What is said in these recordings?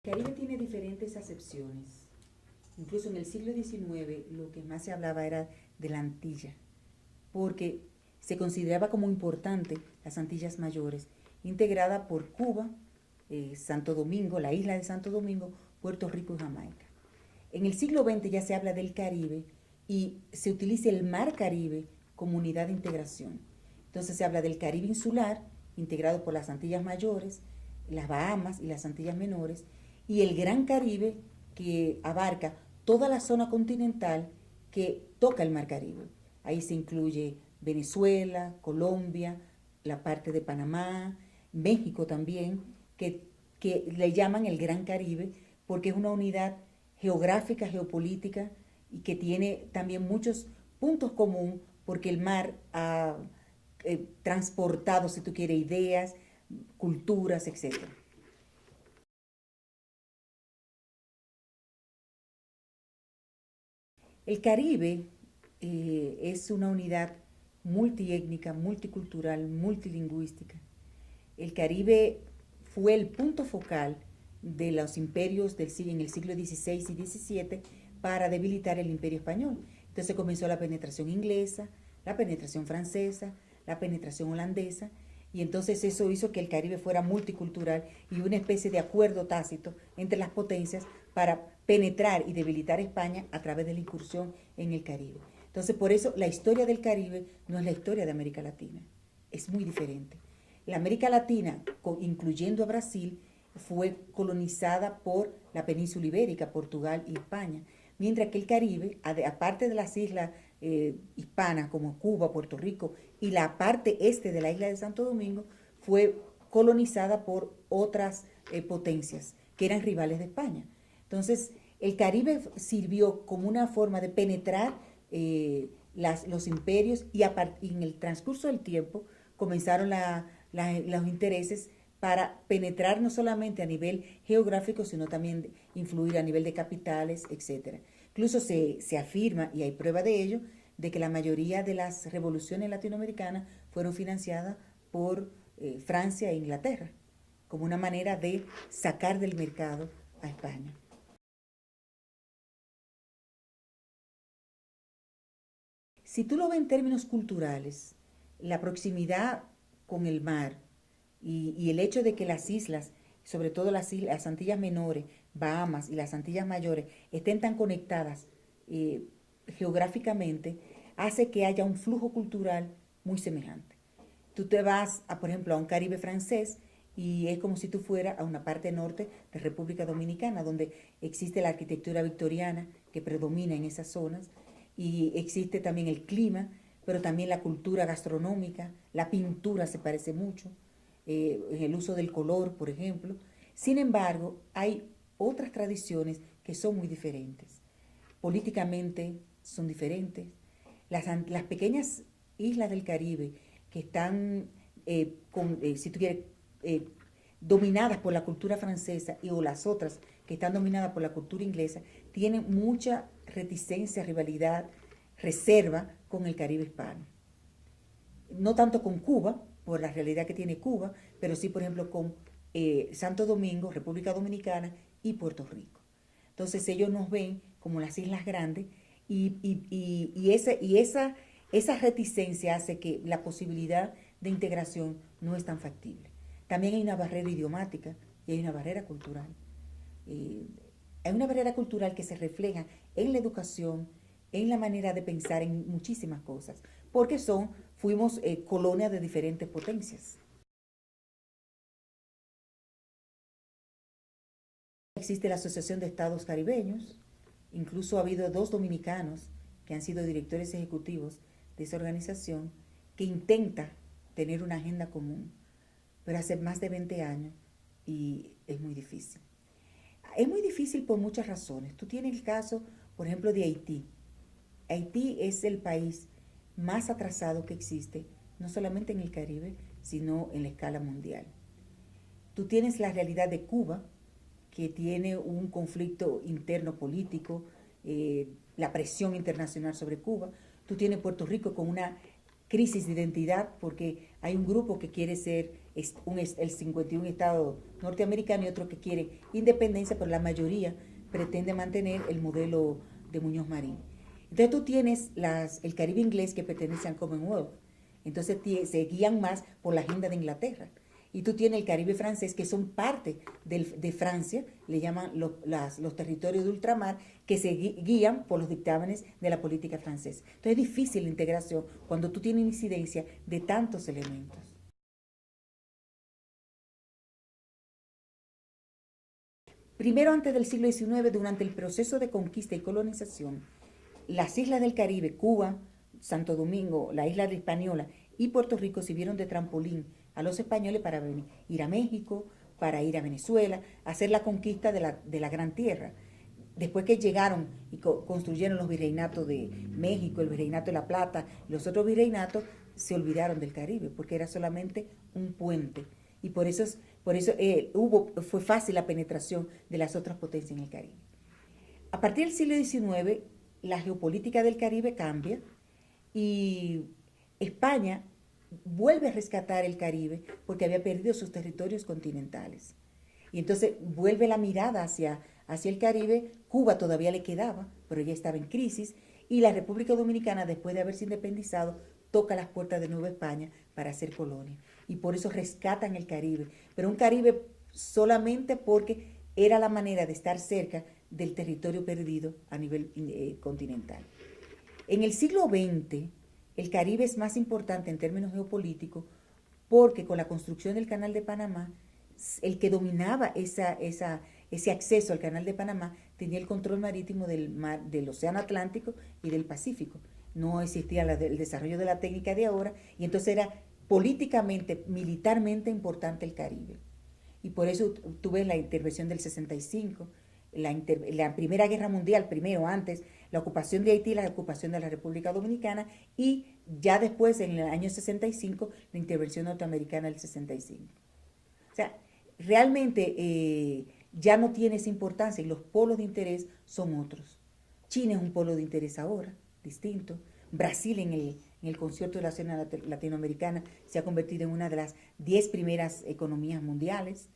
El Caribe tiene diferentes acepciones. Incluso en el siglo XIX lo que más se hablaba era de la Antilla, porque se consideraba como importante las Antillas Mayores, integrada por Cuba, Santo Domingo, la isla de Santo Domingo, Puerto Rico y Jamaica. En el siglo XX ya se habla del Caribe y se utiliza el Mar Caribe como unidad de integración. Entonces se habla del Caribe insular, integrado por las Antillas Mayores, las Bahamas y las Antillas Menores, y el Gran Caribe, que abarca toda la zona continental que toca el Mar Caribe. Ahí se incluye Venezuela, Colombia, la parte de Panamá, México también, que le llaman el Gran Caribe porque es una unidad geográfica, geopolítica y que tiene también muchos puntos comunes porque el mar ha transportado, si tú quieres, ideas, culturas, etc. El Caribe es una unidad multiétnica, multicultural, multilingüística. El Caribe fue el punto focal de los imperios en el siglo XVI y XVII para debilitar el imperio español. Entonces comenzó la penetración inglesa, la penetración francesa, la penetración holandesa, y entonces eso hizo que el Caribe fuera multicultural y una especie de acuerdo tácito entre las potencias para penetrar y debilitar España a través de la incursión en el Caribe. Entonces por eso la historia del Caribe no es la historia de América Latina, es muy diferente. La América Latina, incluyendo a Brasil, fue colonizada por la península ibérica, Portugal y España, mientras que el Caribe, aparte de las islas hispanas como Cuba, Puerto Rico y la parte este de la isla de Santo Domingo, fue colonizada por otras potencias que eran rivales de España. Entonces, el Caribe sirvió como una forma de penetrar los imperios y en el transcurso del tiempo comenzaron los intereses para penetrar no solamente a nivel geográfico, sino también influir a nivel de capitales, etc. Incluso se afirma, y hay prueba de ello, de que la mayoría de las revoluciones latinoamericanas fueron financiadas por Francia e Inglaterra, como una manera de sacar del mercado a España. Si tú lo ves en términos culturales, la proximidad con el mar y el hecho de que las islas, sobre todo las Antillas Menores, Bahamas y las Antillas Mayores, estén tan conectadas geográficamente, hace que haya un flujo cultural muy semejante. Tú te vas, por ejemplo, a un Caribe francés y es como si tú fueras a una parte norte de República Dominicana, donde existe la arquitectura victoriana que predomina en esas zonas y existe también el clima, pero también la cultura gastronómica, la pintura se parece mucho, el uso del color, por ejemplo. Sin embargo, hay otras tradiciones que son muy diferentes. Políticamente son diferentes. Las pequeñas islas del Caribe que están, si tú quieres, dominadas por la cultura francesa o las otras que están dominadas por la cultura inglesa, tienen mucha reticencia, rivalidad, reserva con el Caribe hispano. No tanto con Cuba, por la realidad que tiene Cuba, pero sí, por ejemplo, con Santo Domingo, República Dominicana y Puerto Rico. Entonces ellos nos ven como las islas grandes esa reticencia hace que la posibilidad de integración no es tan factible. También hay una barrera idiomática y hay una barrera cultural. Eh, Hay una barrera cultural que se refleja en la educación, en la manera de pensar en muchísimas cosas, porque fuimos colonia de diferentes potencias. Existe la Asociación de Estados Caribeños, incluso ha habido dos dominicanos que han sido directores ejecutivos de esa organización que intenta tener una agenda común, pero hace más de 20 años y es muy difícil. Es muy difícil por muchas razones. Tú tienes el caso, por ejemplo, de Haití. Haití es el país más atrasado que existe, no solamente en el Caribe, sino en la escala mundial. Tú tienes la realidad de Cuba, que tiene un conflicto interno político, la presión internacional sobre Cuba. Tú tienes Puerto Rico con una crisis de identidad porque hay un grupo que quiere ser el 51 estado norteamericano y otro que quiere independencia, pero la mayoría pretende mantener el modelo de Muñoz Marín. Entonces tú tienes el Caribe inglés que pertenece al Commonwealth, entonces se guían más por la agenda de Inglaterra. Y tú tienes el Caribe francés, que son parte de Francia, le llaman los territorios de ultramar, que se guían por los dictámenes de la política francesa. Entonces es difícil la integración cuando tú tienes incidencia de tantos elementos. Primero, antes del siglo XIX, durante el proceso de conquista y colonización, las islas del Caribe, Cuba, Santo Domingo, la isla de Hispaniola y Puerto Rico sirvieron de trampolín a los españoles para ir a México, para ir a Venezuela, hacer la conquista de la Gran Tierra. Después que llegaron y construyeron los virreinatos de México, el virreinato de La Plata, los otros virreinatos, se olvidaron del Caribe, porque era solamente un puente. Y por eso fue fácil la penetración de las otras potencias en el Caribe. A partir del siglo XIX, la geopolítica del Caribe cambia y España vuelve a rescatar el Caribe porque había perdido sus territorios continentales. Y entonces vuelve la mirada hacia el Caribe. Cuba todavía le quedaba, pero ya estaba en crisis. Y la República Dominicana, después de haberse independizado, toca las puertas de Nueva España para hacer colonia. Y por eso rescatan el Caribe. Pero un Caribe solamente porque era la manera de estar cerca del territorio perdido a nivel continental. En el siglo XX, el Caribe es más importante en términos geopolíticos porque con la construcción del Canal de Panamá, el que dominaba ese acceso al Canal de Panamá tenía el control marítimo del Océano Atlántico y del Pacífico. No existía el desarrollo de la técnica de ahora y entonces era políticamente, militarmente importante el Caribe. Y por eso tuve la intervención del 65, la Primera Guerra Mundial, primero antes, la ocupación de Haití, la ocupación de la República Dominicana y ya después, en el año 65, la intervención norteamericana del 65. O sea, realmente ya no tiene esa importancia y los polos de interés son otros. China es un polo de interés ahora, distinto. Brasil en el concierto de la escena latinoamericana se ha convertido en una de las 10 primeras economías mundiales.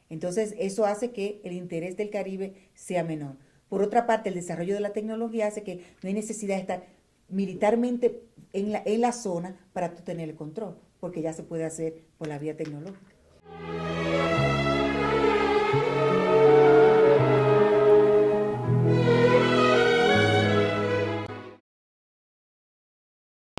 Entonces, eso hace que el interés del Caribe sea menor. Por otra parte, el desarrollo de la tecnología hace que no hay necesidad de estar militarmente en la zona para tú tener el control, porque ya se puede hacer por la vía tecnológica.